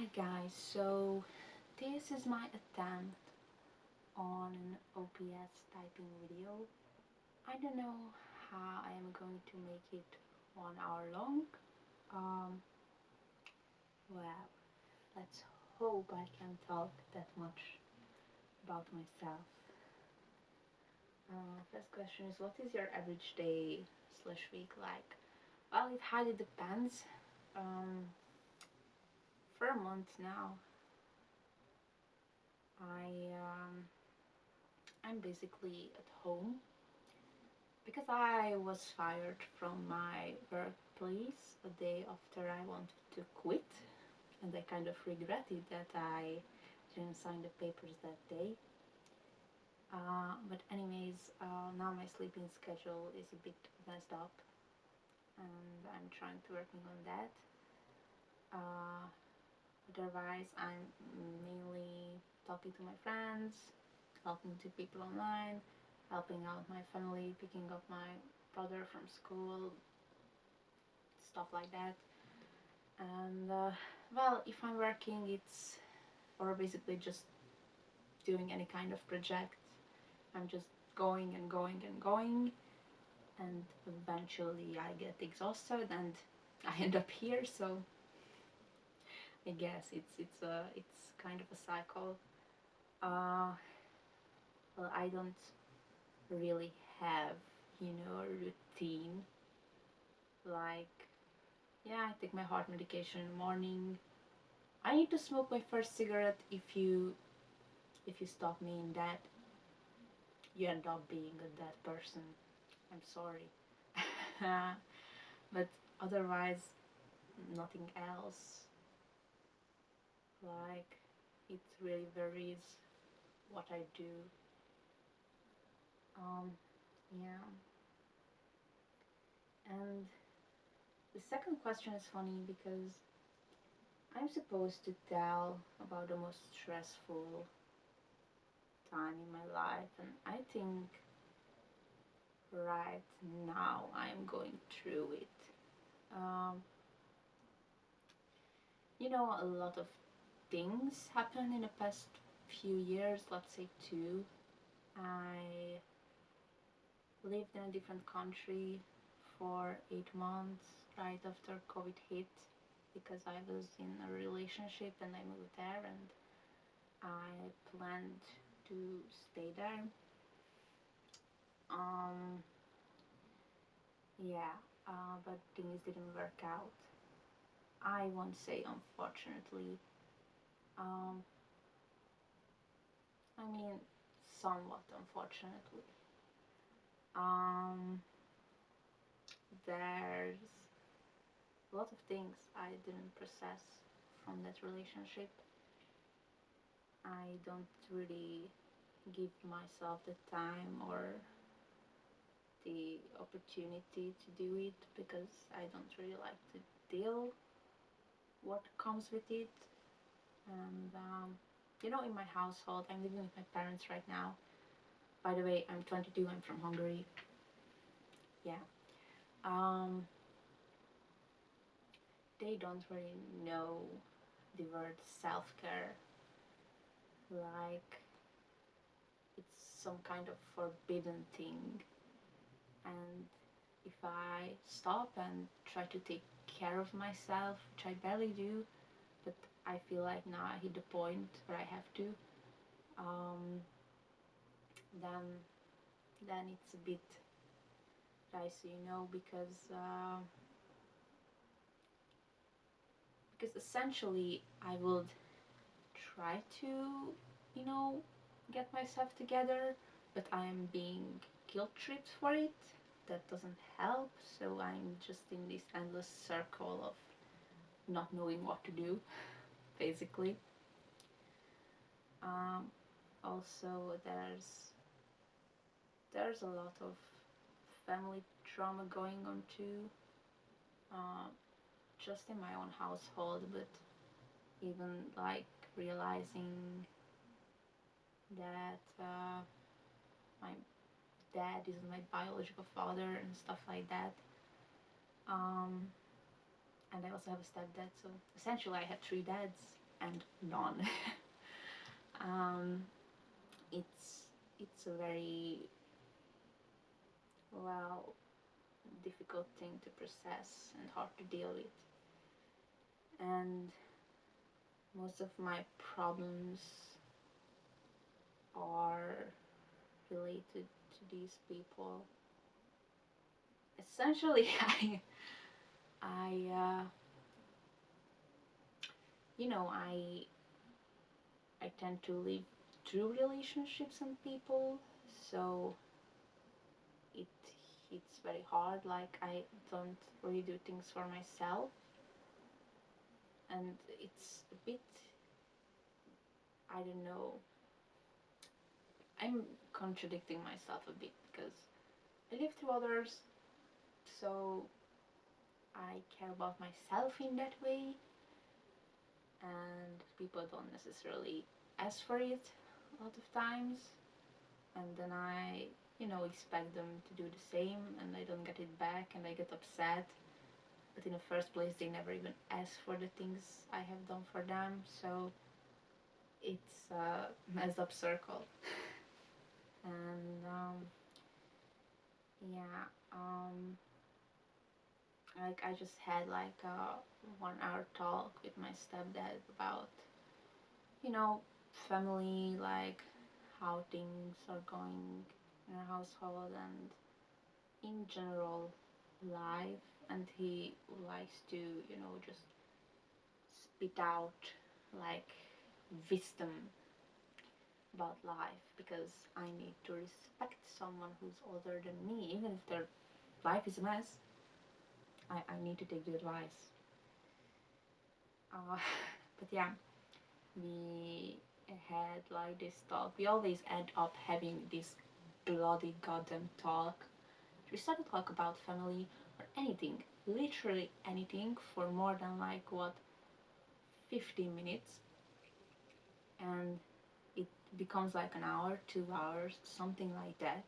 Hi guys, so this is my attempt on an OPS typing video. I don't know how I am going to make it 1 hour long. Um, well, let's hope I can talk that much about myself. First question is, what is your average day slash week like? Well, it highly depends. Um, for a month now, I I'm basically at home because I was fired from my workplace a day after I wanted to quit, and I kind of regretted that I didn't sign the papers that day. But anyways, now my sleeping schedule is a bit messed up, and I'm trying to working on that. Uh, Otherwise, I'm mainly talking to my friends, talking to people online, helping out my family, picking up my brother from school, stuff like that. And well, if I'm working, it's or basically just doing any kind of project. I'm just going and going and going, and eventually I get exhausted and I end up here. So I guess it's kind of a cycle. Uh, well, I don't really have a routine. Like, yeah, I take my heart medication in the morning. I need to smoke my first cigarette. If you stop me in that, you end up being a dead person. I'm sorry. But otherwise, nothing else. Like, it really varies what I do. Um, yeah. And the second question is funny because I'm supposed to tell about the most stressful time in my life, and I think right now I'm going through it. Um, a lot of things happened in the past few years, let's say two. I lived in a different country for 8 months right after COVID hit because I was in a relationship and I moved there and I planned to stay there. Um, yeah, but things didn't work out. I won't say unfortunately. Um, I mean, somewhat unfortunately. Um, there's a lot of things I didn't process from that relationship. I don't really give myself the time or the opportunity to do it because I don't really like to deal what comes with it. And in my household, I'm living with my parents right now. By the way, I'm 22. I'm from Hungary. Yeah. Um, they don't really know the word self-care. Like, it's some kind of forbidden thing. And if I stop and try to take care of myself, which I barely do, but I feel like now I hit the point where I have to, um, then it's a bit dicey, because essentially I would try to, you know, get myself together, but I am being guilt tripped for it. That doesn't help, so I'm just in this endless circle of not knowing what to do, basically. Um, Also, there's a lot of family trauma going on too, uh, just in my own household, but even like realizing that my dad isn't my biological father and stuff like that. Um, and I also have a stepdad, so essentially I had three dads. and none. um, it's a very, well, difficult thing to process and hard to deal with. And most of my problems are related to these people. Essentially, I, I tend to live through relationships and people, so it hits very hard. Like, I don't really do things for myself, and it's a bit, I don't know, I'm contradicting myself a bit because I live through others, so I care about myself in that way, and people don't necessarily ask for it a lot of times, and then I, expect them to do the same, and I don't get it back, and I get upset. But in the first place, they never even ask for the things I have done for them, so it's a messed up circle. And yeah, like I just had like a 1 hour talk with my stepdad about, you know, family, like how things are going in our household and in general life. And he likes to, just spit out like wisdom about life, because I need to respect someone who's older than me, even if their life is a mess. I need to take the advice. Uh, but yeah, we had like this talk. We always end up having this bloody goddamn talk. We started to talk about family or anything, literally anything, for more than like what, 15 minutes, and it becomes like an hour, 2 hours, something like that,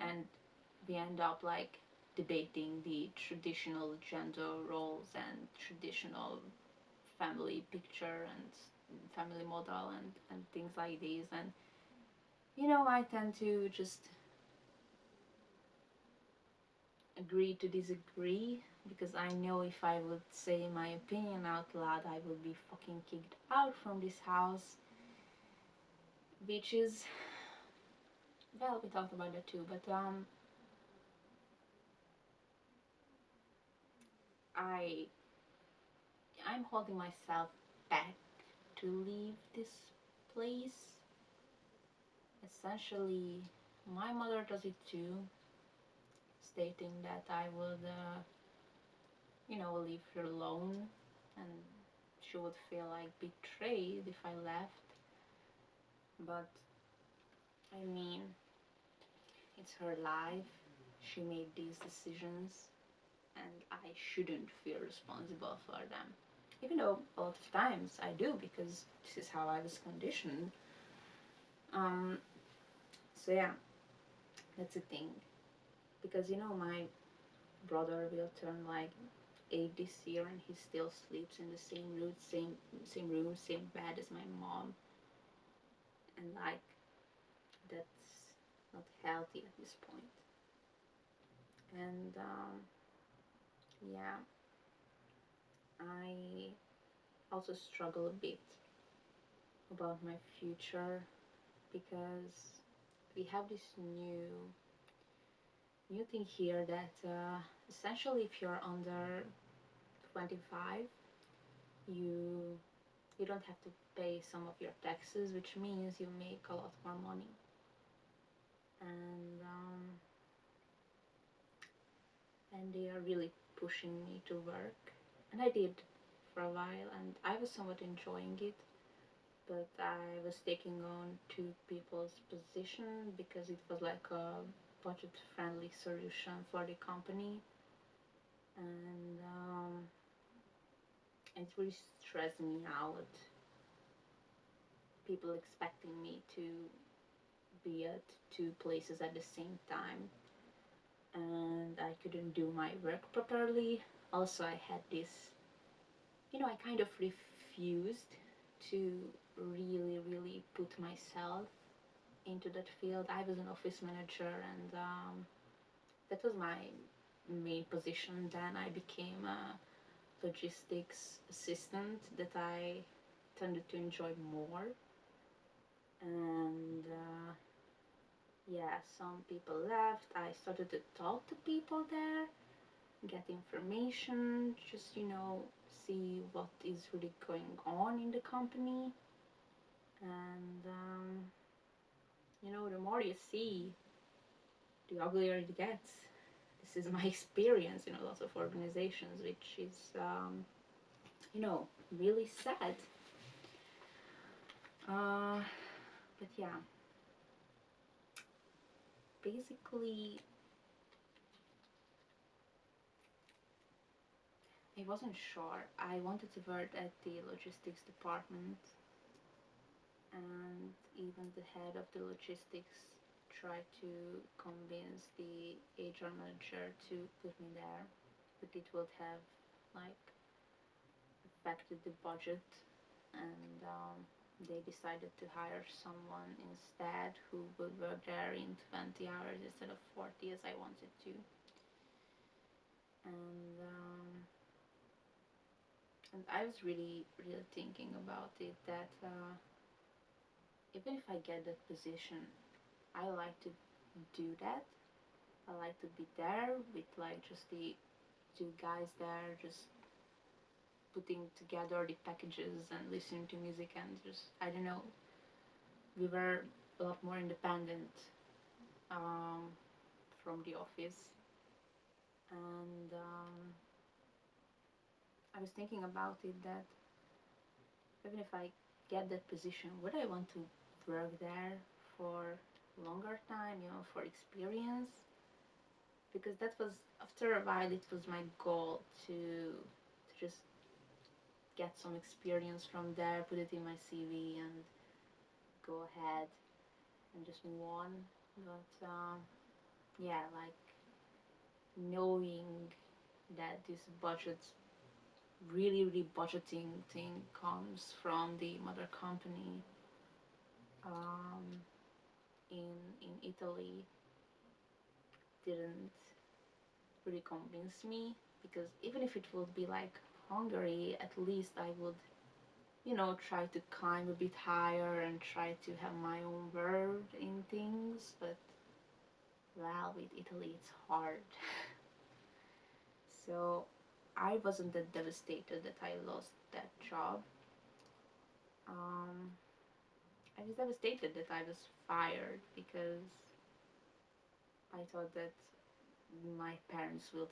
and we end up like debating the traditional gender roles and traditional family picture and family model and things like these. And I tend to just agree to disagree, because I know if I would say my opinion out loud, I would be fucking kicked out from this house, which is, well, we talked about that too, but I I'm holding myself back to leave this place. Essentially, my mother does it too, stating that I would, leave her alone, and she would feel like betrayed if I left. But I mean, it's her life. She made these decisions, and I shouldn't feel responsible for them. Even though a lot of times I do, because this is how I was conditioned. Um, so yeah, that's the thing. Because my brother will turn like 8 this year, and he still sleeps in the same room, same bed as my mom, and like that's not healthy at this point. And yeah, I also struggle a bit about my future, because we have this new thing here that essentially, if you're under 25, you you don't have to pay some of your taxes, which means you make a lot more money. And they are really pushing me to work, and I did for a while, and I was somewhat enjoying it. But I was taking on two people's position because it was like a budget-friendly solution for the company, and it really stressed me out. People expecting me to be at two places at the same time, and I couldn't do my work properly. Also, I had this I kind of refused to really put myself into that field. I was an office manager, and that was my main position. Then I became a logistics assistant that I tended to enjoy more. And yeah, some people left. I started to talk to people there, get information, just, see what is really going on in the company. And, the more you see, the uglier it gets. This is my experience in a lot of organizations, which is, you know, really sad. Uh, but yeah, basically, I wasn't sure. I wanted to work at the logistics department, and even the head of the logistics tried to convince the HR manager to put me there, but it would have like affected the budget, and they decided to hire someone instead who would work there in 20 hours instead of 40 as I wanted to. And I was really thinking about it that even if I get that position, I like to do that. I like to be there with like just the two guys there, just putting together the packages and listening to music, and just, I don't know, we were a lot more independent um, from the office. And I was thinking about it that even if I get that position, would I want to work there for longer time, for experience? Because that was, after a while, it was my goal to just get some experience from there, put it in my CV, and go ahead and just move on. But yeah, like knowing that this budget, really budgeting thing comes from the mother company um, in Italy didn't really convince me, because even if it would be like Hungary, at least I would, try to climb a bit higher and try to have my own word in things. But well, with Italy it's hard. So I wasn't that devastated that I lost that job. Um, I was devastated that I was fired, because I thought that my parents will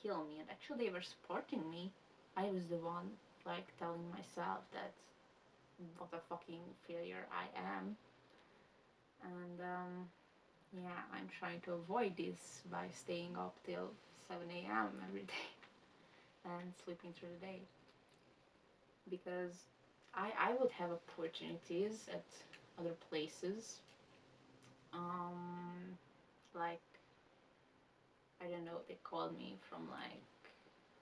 kill me, and actually they were supporting me. I was the one like telling myself that what a fucking failure I am. And yeah, I'm trying to avoid this by staying up till 7 a.m. every day and sleeping through the day, because I would have opportunities at other places, like, I don't know, they called me from like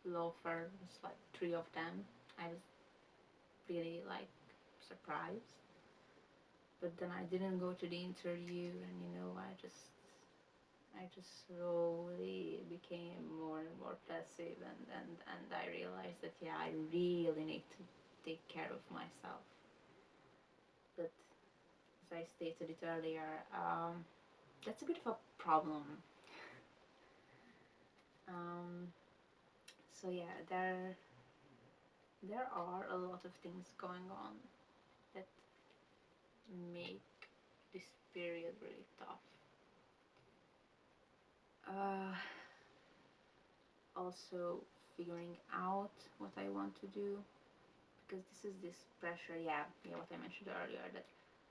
law firms, like three of them. I was really like surprised, but then I didn't go to the interview, and I just slowly became more and more passive, and I realized that, yeah, I really need to take care of myself. But as I stated it earlier, that's a bit of a problem. Um, so yeah, there are a lot of things going on that make this period really tough. Uh, Also figuring out what I want to do, because this is this pressure. Yeah, what I mentioned earlier, that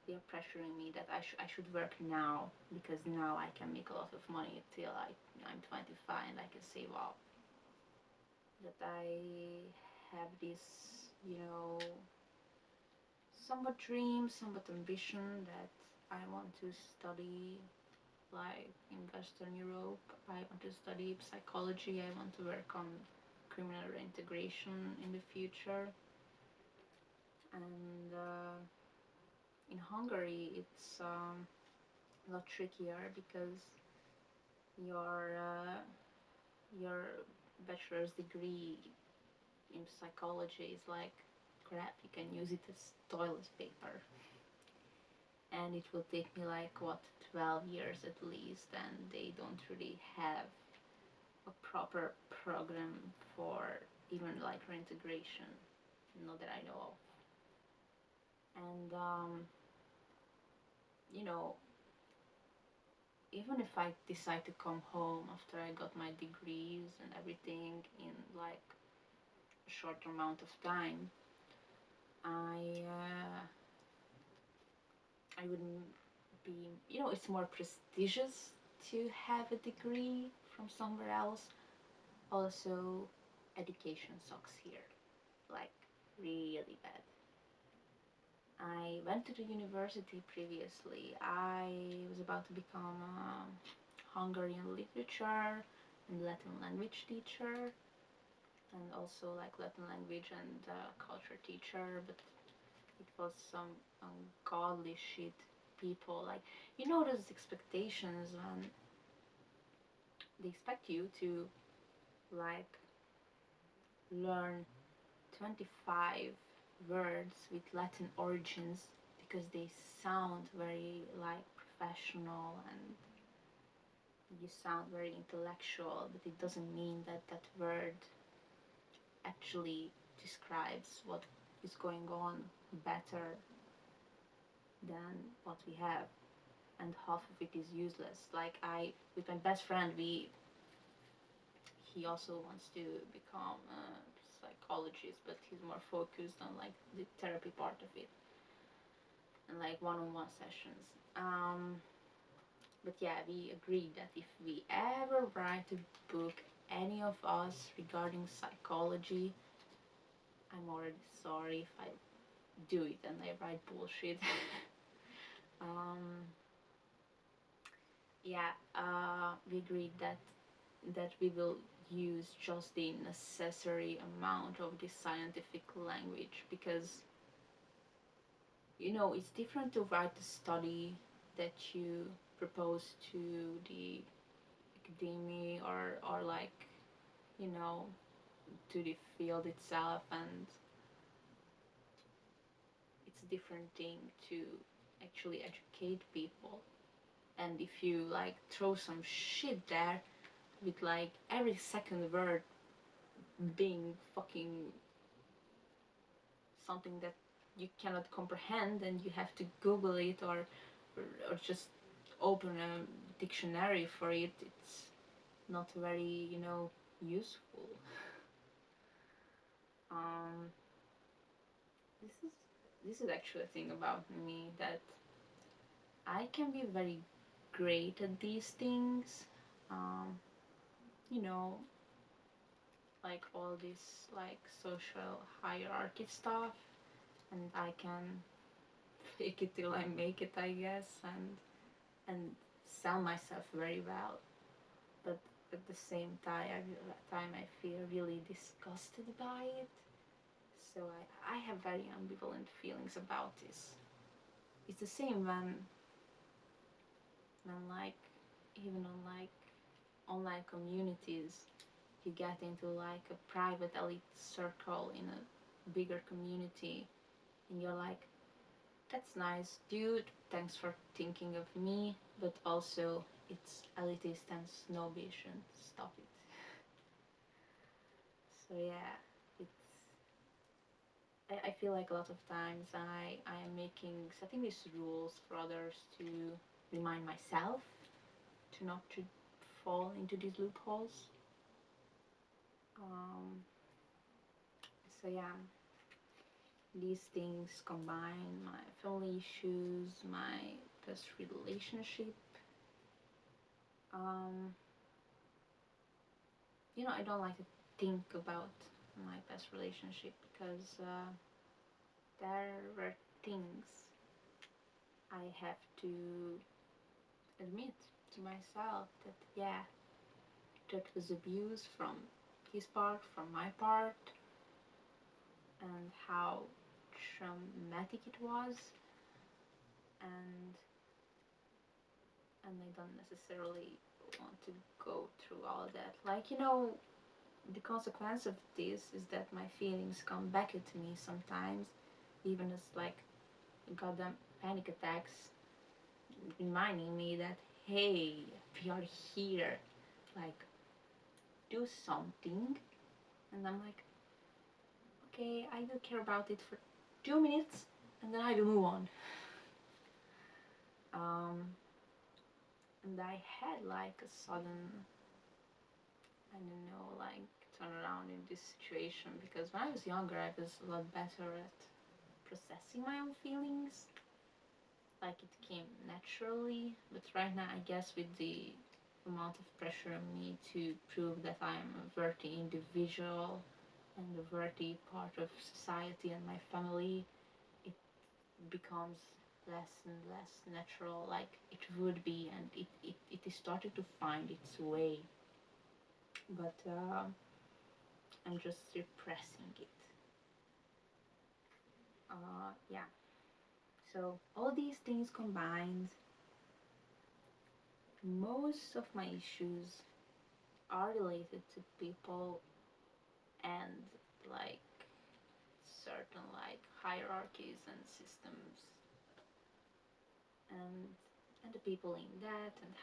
they are pressuring me that I should work now, because now I can make a lot of money till I'm 25 and I can save up. That I have this, you know, somewhat dream, somewhat ambition that I want to study like in Western Europe. I want to study psychology. I want to work on criminal reintegration in the future. And in Hungary, it's a lot trickier because your uh, your bachelor's degree in psychology is like crap. You can use it as toilet paper, and it will take me like what 12 years at least, and they don't really have a proper program for even like reintegration, not that I know of. And you know, even if I decide to come home after I got my degrees and everything in like a short amount of time, I I wouldn't be, it's more prestigious to have a degree from somewhere else. Also, education sucks here, like really bad. I went to the university previously. I was about to become a Hungarian literature and Latin language teacher, and also like Latin language and culture teacher, but it was some ungodly shit people. Like, those expectations when they expect you to like learn 25 words with Latin origins because they sound very like professional and you sound very intellectual, but it doesn't mean that that word actually describes what is going on better than what we have, and half of it is useless. Like, I with my best friend, he also wants to become a psychologist, but he's more focused on like the therapy part of it and like one-on-one sessions. But yeah, we agreed that if we ever write a book, any of us, regarding psychology, I'm already sorry if I do it and I write bullshit. um, yeah, we agreed that we will use just the necessary amount of the scientific language, because it's different to write a study that you propose to the academy or like you know to the field itself, and it's a different thing to actually educate people. And if you like throw some shit there with like every second word being fucking something that you cannot comprehend and you have to google it, or just open a dictionary for it, it's not very useful. um this is this is actually a thing about me, that I can be very great at these things, um you know like all this like social hierarchy stuff, and I can fake it till I make it, I guess, and sell myself very well. But at the same time I feel really disgusted by it. So I have very ambivalent feelings about this. It's the same when like even on like online communities, you get into like a private elite circle in a bigger community, and you're like, that's nice, dude, thanks for thinking of me, but also it's elitist and snobbish, and stop it. So yeah, it's I feel like a lot of times I am setting these rules for others to remind myself to not to fall into these loopholes. Um, so yeah, these things combine my family issues, my past relationship. Um, I don't like to think about my past relationship because there were things I have to admit to myself that, yeah, that was abuse from his part from my part, and how traumatic it was, and I don't necessarily want to go through all that. Like, the consequence of this is that my feelings come back at me sometimes, even as like goddamn panic attacks, reminding me that hey, we are here, like do something, and I'm like, okay, I will care about it for 2 minutes, and then I will move on. Um, and I had like a sudden, I don't know, like turn around in this situation, because when I was younger, I was a lot better at processing my own feelings. Like it came naturally, but right now, I guess with the amount of pressure on me to prove that I'm a worthy individual and a worthy part of society and my family, it becomes less and less natural, like it would be, and it is starting to find its way. But I'm just repressing it. Yeah. So all these things combined, most of my issues are related to people and like certain like hierarchies and systems, and the people in that, and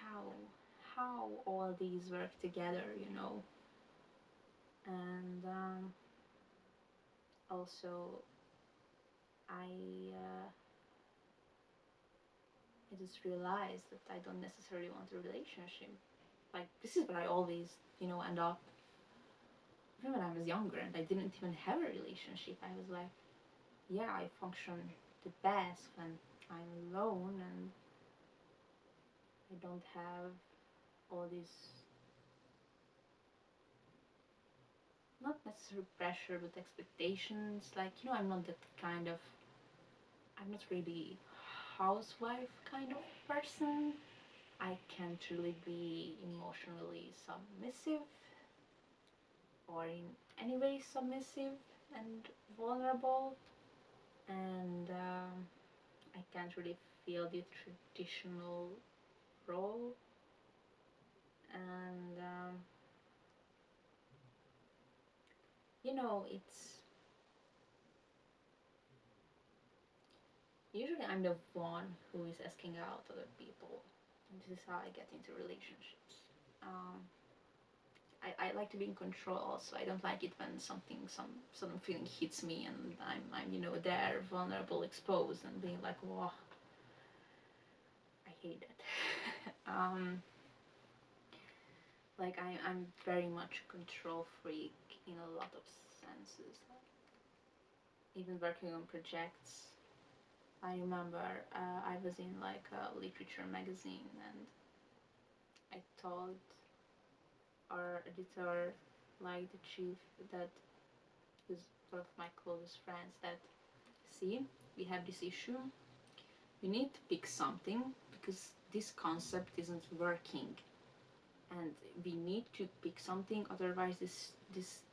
how all these work together, and also I uh, I just realized that I don't necessarily want a relationship. Like this is where I always end up. Even when I was younger and I didn't even have a relationship, I was like, yeah, I function the best when I'm alone and I don't have all this, not necessarily pressure, but expectations. Like, I'm not that kind of, I'm not really housewife kind of person. I can't really be emotionally submissive or in any way submissive and vulnerable. And I can't really feel the traditional role. And it's usually I'm the one who is asking out other people, and this is how I get into relationships. um, I like to be in control also. I don't like it when some feeling hits me and I'm there vulnerable, exposed, and being like, whoa, I hate that. Like I'm very much a control freak in a lot of senses. Even working on projects, I remember I was in like a literature magazine, and I told our editor, like the chief, that is one of my closest friends, that see, we have this issue. We need to pick something because this concept isn't working, and we need to pick something. Otherwise, this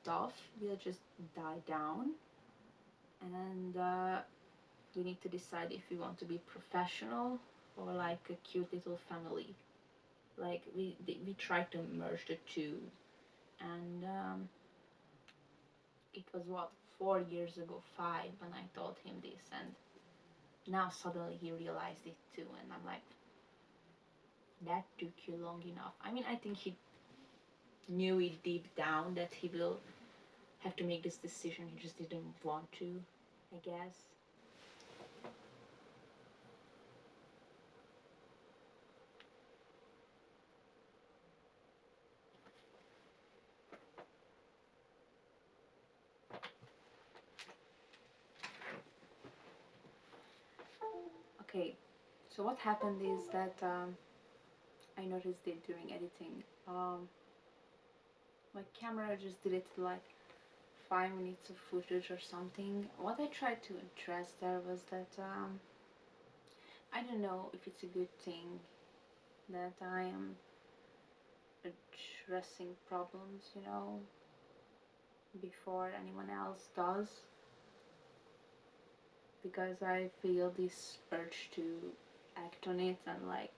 stuff will just die down, and we need to decide if we want to be professional or like a cute little family. Like we try to merge the two, and it was what 4 years ago, 5, when I told him this, and now suddenly he realized it too, and I'm like, that took you long enough. I mean, I think he knew it deep down that he will have to make this decision. He just didn't want to, I guess. Okay, so what happened is that I noticed it during editing. My camera just deleted like 5 minutes of footage or something. What I tried to address there was that I don't know if it's a good thing that I am addressing problems, before anyone else does, because I feel this urge to act on it and like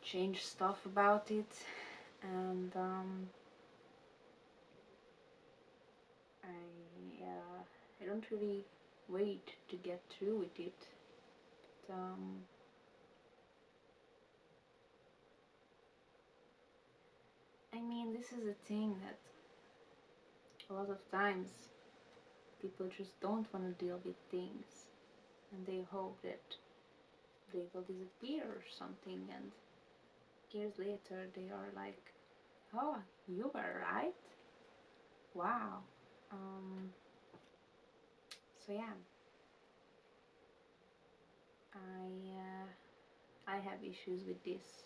change stuff about it, and I don't really wait to get through with it. But, I mean, this is a thing that a lot of times people just don't want to deal with things, and they hope that they will disappear or something, and years later they are like, oh, you were right? Wow. Um, so yeah, I have issues with this,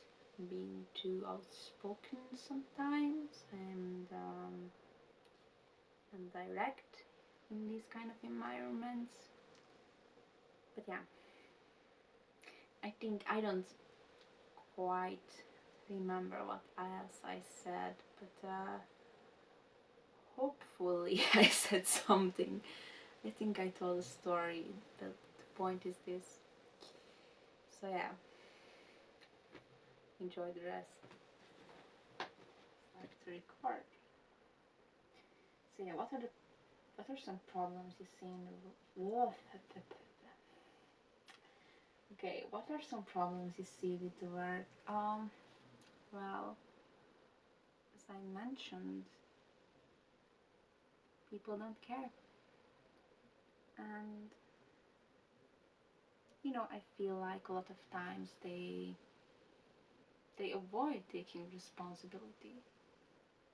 being too outspoken sometimes, and direct in these kind of environments. But yeah, I think I don't quite remember what else I said, but hopefully I said something. I think I told a story, but the point is this. So yeah, enjoy the rest. Start to record. So yeah, what are some problems you see in the okay, what are some problems you see with the work? Well, as I mentioned, people don't care. And I feel like a lot of times they avoid taking responsibility,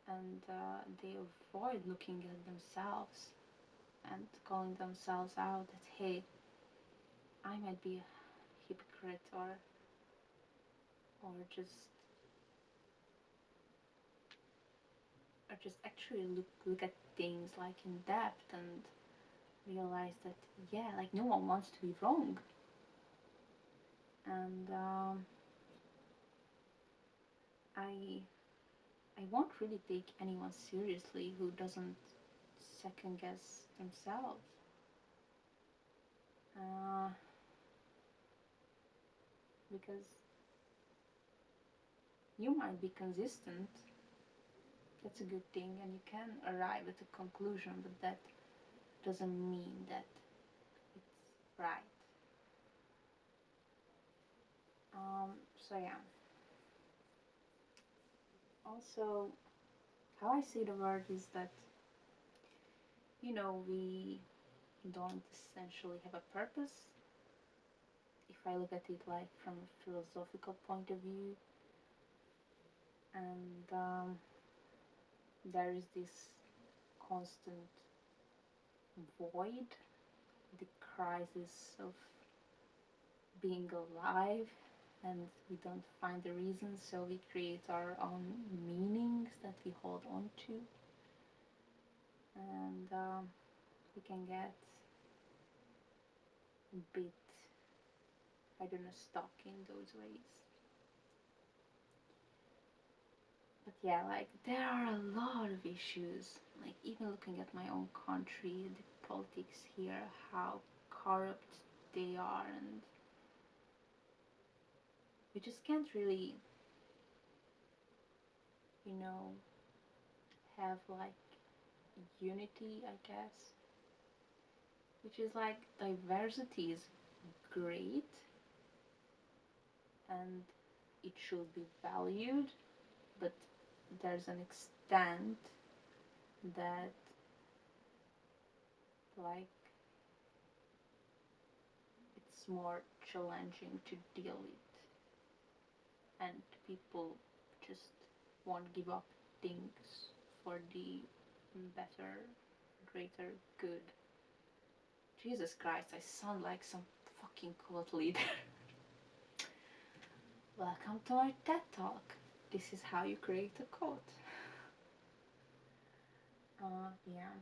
and they avoid looking at themselves and calling themselves out that, hey, I might be a hypocrite, or just actually look at things like in depth and realize that, yeah, like no one wants to be wrong. And I I won't really take anyone seriously who doesn't second guess themselves. Uh, because you might be consistent, that's a good thing, and you can arrive at a conclusion, but that doesn't mean that it's right. So yeah. Also, how I see the world is that, we don't essentially have a purpose. If I look at it like from a philosophical point of view, and there is this constant void, the crisis of being alive, and we don't find the reasons, so we create our own meanings that we hold on to, and we can get a bit, I don't know, stuck in those ways. But yeah, like there are a lot of issues, like even looking at my own country, the politics here, how corrupt they are, and we just can't really, you know, have like unity, I guess. Which is like diversity is great and it should be valued, but there's an extent that like it's more challenging to deal with, and people just won't give up things for the better, greater good. Jesus Christ, I sound like some fucking cult leader. Welcome to our TED Talk. This is how you create a quote. Yeah.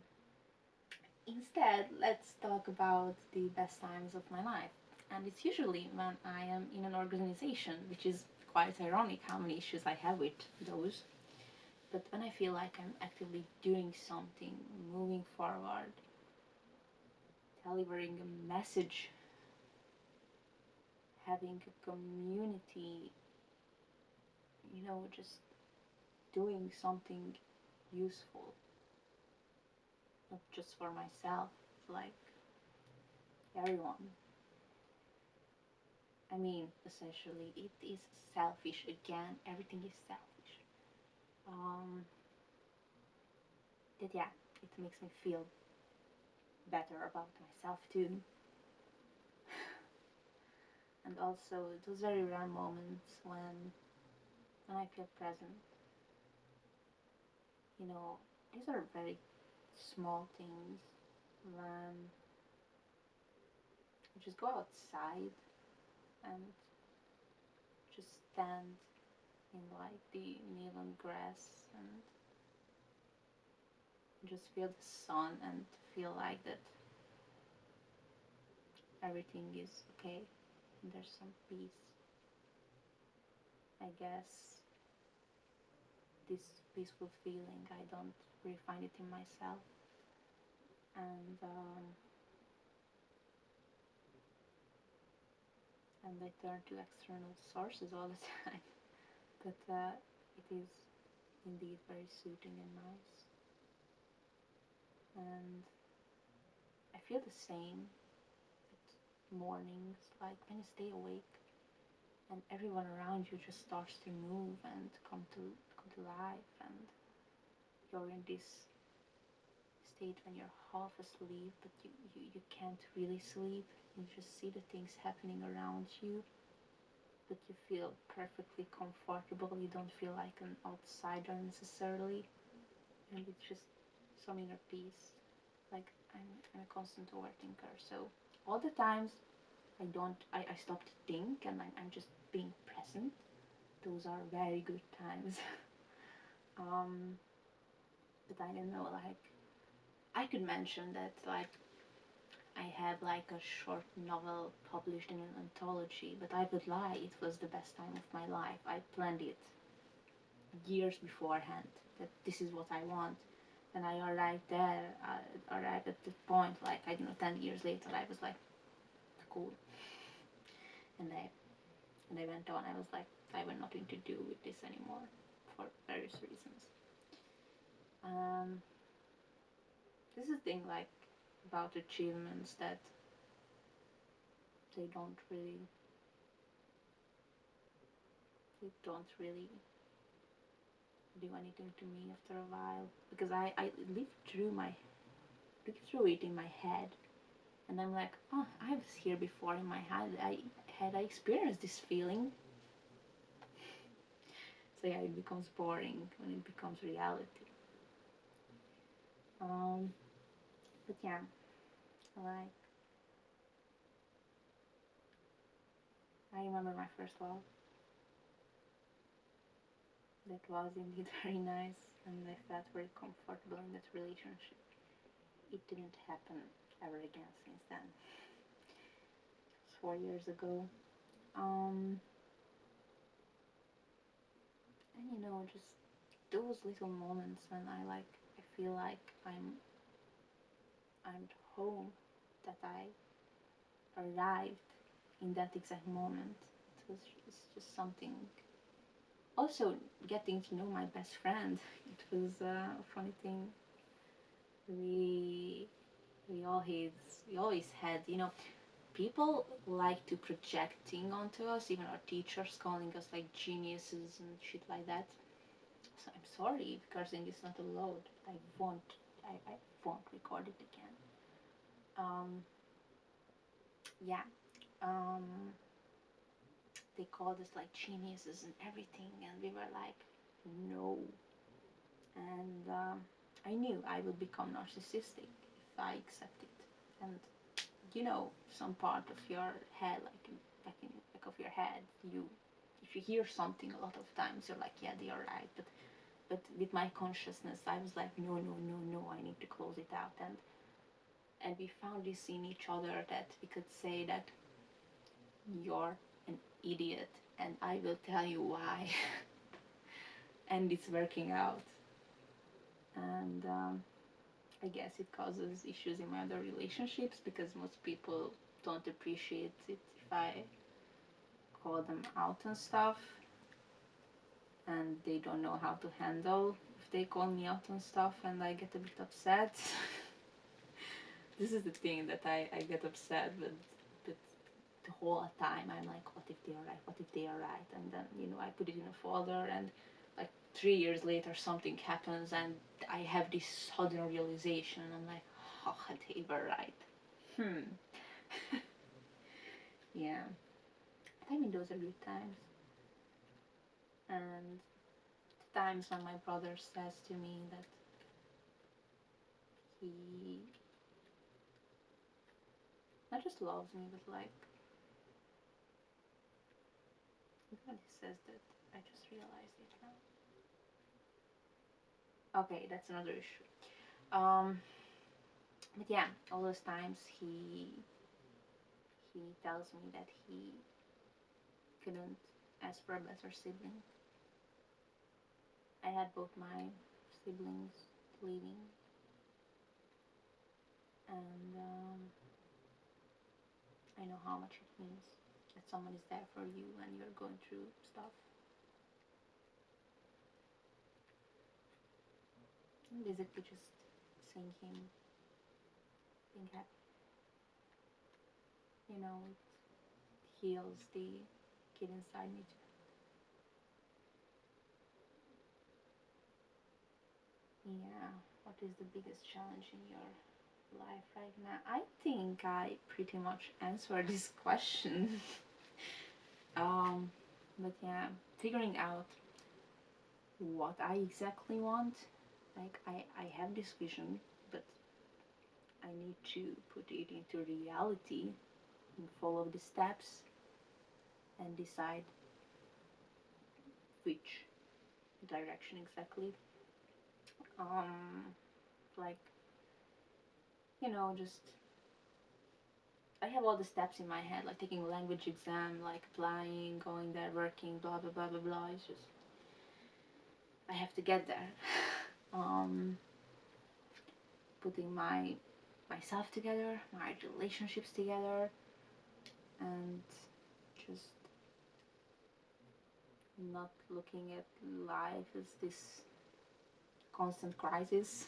Instead, let's talk about the best times of my life. And it's usually when I am in an organization, which is quite ironic how many issues I have with those. But when I feel like I'm actively doing something, moving forward, delivering a message, having a community, just doing something useful, not just for myself, like everyone. I mean, essentially, it is selfish again. Everything is selfish. Um, but yeah, it makes me feel better about myself too. And also those very rare moments when I feel present. These are very small things. When you just go outside and just stand in like the neon grass and just feel the sun and feel like that everything is okay and there's some peace. I guess this peaceful feeling, I don't really find it in myself, and I turn to external sources all the time. But it is indeed very soothing and nice. And I feel the same at mornings, like when you stay awake and everyone around you just starts to move and come to life, and you're in this state when you're half asleep, but you can't really sleep. You just see the things happening around you, but you feel perfectly comfortable. You don't feel like an outsider necessarily, and it's just some inner peace. Like I'm a constant overthinker, so all the times I stop to think and I'm just being present. Those are very good times. um, but I don't know, like I could mention that like I had like a short novel published in an anthology, but I would lie, it was the best time of my life. I planned it years beforehand that this is what I want. And I arrived there, I arrived at the point, like, I don't know, 10 years later, I was like, cool. And I went on, I was like, I have nothing to do with this anymore for various reasons. Um, this is the thing, like, about achievements that they don't really, they don't really do anything to me after a while, because I lived through it in my head, and I'm like, oh, I was here before in my head. I experienced this feeling. So yeah, it becomes boring when it becomes reality. Um, but yeah, like I remember my first love. That was indeed very nice, and I felt very comfortable in that relationship. It didn't happen ever again since then. It was 4 years ago. Um, and just those little moments when I feel like I'm at home, that I arrived in that exact moment. It's just something. Also, getting to know my best friend, it was a funny thing. We we always had, people like to project things onto us, even our teachers calling us like geniuses and shit like that. So I'm sorry, cursing is not allowed. I won't record it again. Um, yeah. Um, they called us like geniuses and everything, and we were like, no. And I knew I would become narcissistic if I accepted. And some part of your head, like back in the back of your head, if you hear something a lot of times, you're like, yeah, they are right. But with my consciousness, I was like, no, no, no, no, I need to close it out. And we found this in each other, that we could say that you're an idiot, and I will tell you why. And it's working out. and I guess it causes issues in my other relationships because most people don't appreciate it if I call them out and stuff, and they don't know how to handle if they call me out on stuff and I get a bit upset. This is the thing that I get upset with, but the whole time I'm like, what if they are right? What if they are right? And then, I put it in a folder, and like 3 years later something happens and I have this sudden realization. I'm like, oh, they were right. Yeah. I mean, those are good times. And the times when my brother says to me that he not just loves me, but like, when he says that, I just realized it now. Okay, that's another issue. But yeah, all those times he tells me that he couldn't ask for a better sibling. I had both my siblings leaving, and I know how much it means that someone is there for you when you're going through stuff. And basically, just seeing him being happy, it heals the kid inside me too. Yeah, what is the biggest challenge in your life right now? I think I pretty much answered this question. um, but yeah, figuring out what I exactly want. Like I have this vision, but I need to put it into reality and follow the steps and decide which direction exactly. Like just I have all the steps in my head, like taking a language exam, like applying, going there, working, blah blah blah blah blah. It's just I have to get there. um, Putting myself together, my relationships together, and just not looking at life as this constant crisis.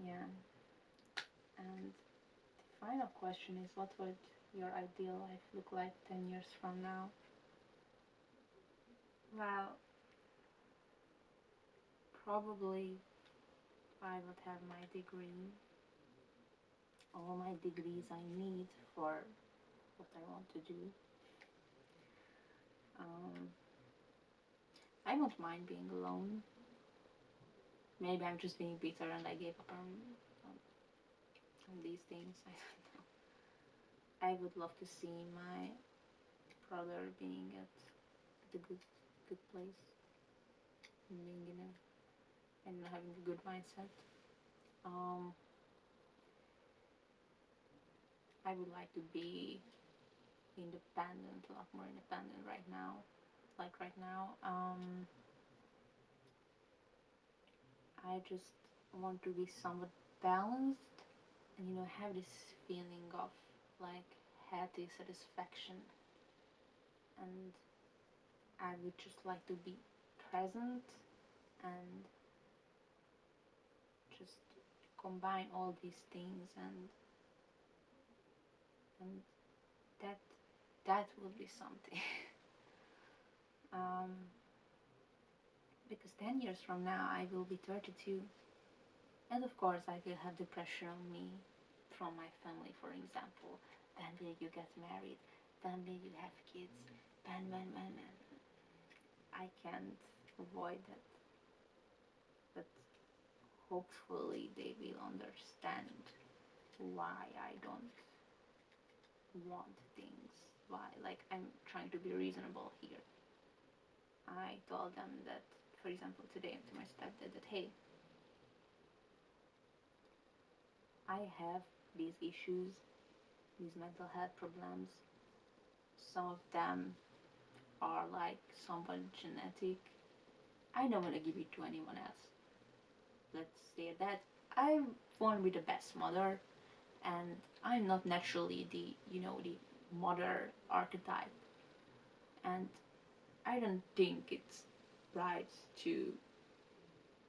Yeah. And the final question is, what would your ideal life look like 10 years from now? Well, probably I would have my degree, all my degrees I need for what I want to do. Um, I won't mind being alone. Maybe I'm just being bitter and I gave up on these things. I don't know. I would love to see my brother being at the good place, being and having a good mindset. Um, I would like to be independent, a lot more independent right now. Like right now, I just want to be somewhat balanced and have this feeling of like healthy satisfaction, and I would just like to be present and just combine all these things, and that that will be something. um, because 10 years from now I will be 32, and of course I will have the pressure on me from my family, for example. When will you get married? When will you have kids? When. I can't avoid that, but hopefully they will understand why I don't want things. Why, like, I'm trying to be reasonable here. I told them that, for example, today to my stepdad that, hey, I have these issues, these mental health problems. Some of them are like somewhat genetic, I don't want to give it to anyone else. Let's say that I want to be the best mother, and I'm not naturally the the mother archetype, and I don't think right to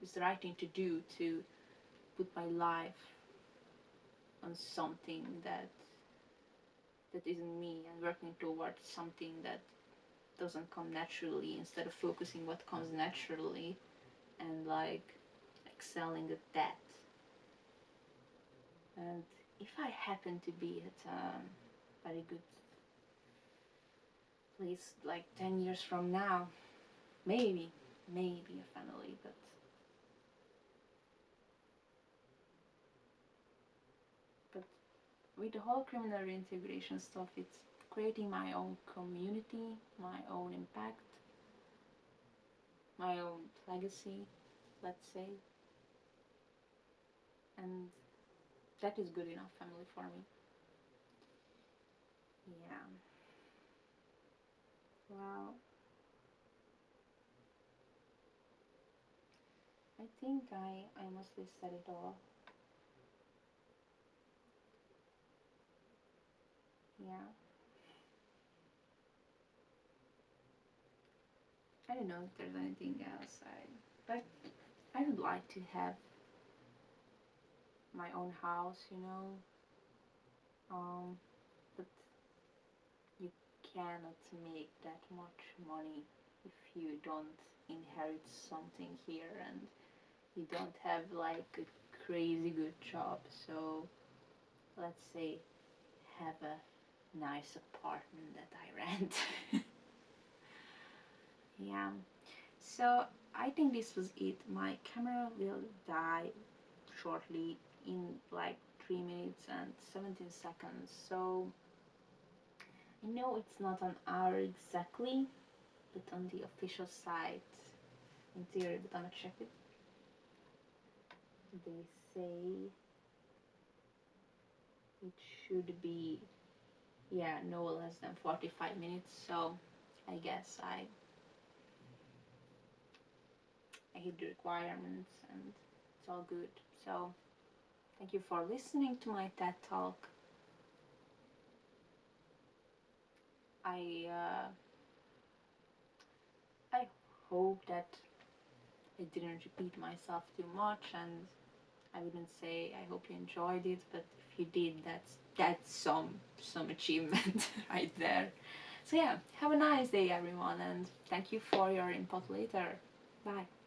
it's the right thing to do to put my life on something that isn't me and working towards something that doesn't come naturally instead of focusing what comes naturally and like excelling at that. And if I happen to be at a very good place like 10 years from now, maybe a family, but with the whole criminal reintegration stuff, it's creating my own community, my own impact, my own legacy, let's say, and that is good enough family for me. Yeah. Well, I think I mostly said it all. Yeah. I don't know if there's anything else. But I would like to have my own house. Um, but you cannot make that much money if you don't inherit something here and you don't have like a crazy good job. So let's say have a nice apartment that I rent. Yeah. So I think this was it. My camera will die shortly in like 3 minutes and 17 seconds. So I know it's not an hour exactly, but on the official site, in theory, but I'm gonna check it. They say it should be, yeah, no less than 45 minutes. So I guess I hit the requirements and it's all good. So thank you for listening to my TED talk. I I hope that I didn't repeat myself too much, and I wouldn't say I hope you enjoyed it, but if you did, that's some achievement right there. So yeah, have a nice day everyone, and thank you for your input later. Bye.